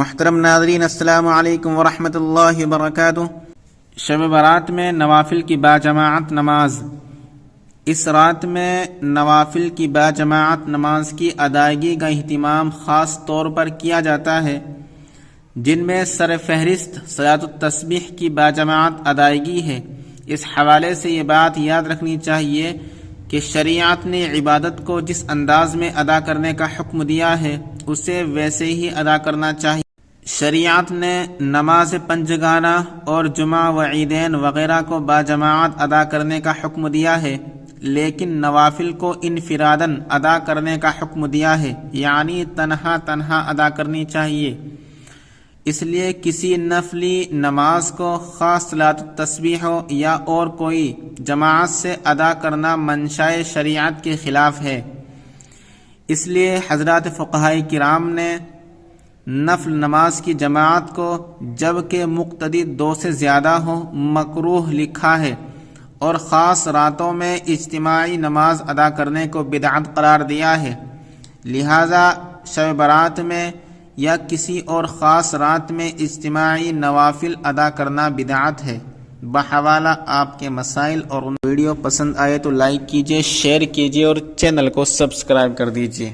محترم ناظرین، السلام علیکم ورحمۃ اللہ وبرکاتہ۔ شب برات میں نوافل کی باجماعت نماز۔ اس رات میں نوافل کی باجماعت نماز کی ادائیگی کا اہتمام خاص طور پر کیا جاتا ہے، جن میں سر فہرست صلاۃ التسبیح کی باجماعت ادائیگی ہے۔ اس حوالے سے یہ بات یاد رکھنی چاہیے کہ شریعت نے عبادت کو جس انداز میں ادا کرنے کا حکم دیا ہے اسے ویسے ہی ادا کرنا چاہیے۔ شریعت نے نماز پنجگانہ اور جمعہ و عیدین وغیرہ کو باجماعت ادا کرنے کا حکم دیا ہے، لیکن نوافل کو انفراداً ادا کرنے کا حکم دیا ہے، یعنی تنہا تنہا ادا کرنی چاہیے۔ اس لیے کسی نفلی نماز کو خاص صلاۃ التسبیح ہو یا اور کوئی جماعت سے ادا کرنا منشاء شریعت کے خلاف ہے۔ اس لیے حضرات فقہائے کرام نے نفل نماز کی جماعت کو جبکہ مقتدی 2 سے زیادہ ہو مکروہ لکھا ہے، اور خاص راتوں میں اجتماعی نماز ادا کرنے کو بدعت قرار دیا ہے۔ لہذا شب برات میں یا کسی اور خاص رات میں اجتماعی نوافل ادا کرنا بدعت ہے۔ بحوالہ آپ کے مسائل اور ویڈیو پسند آئے تو لائک کیجیے، شیئر کیجیے اور چینل کو سبسکرائب کر دیجیے۔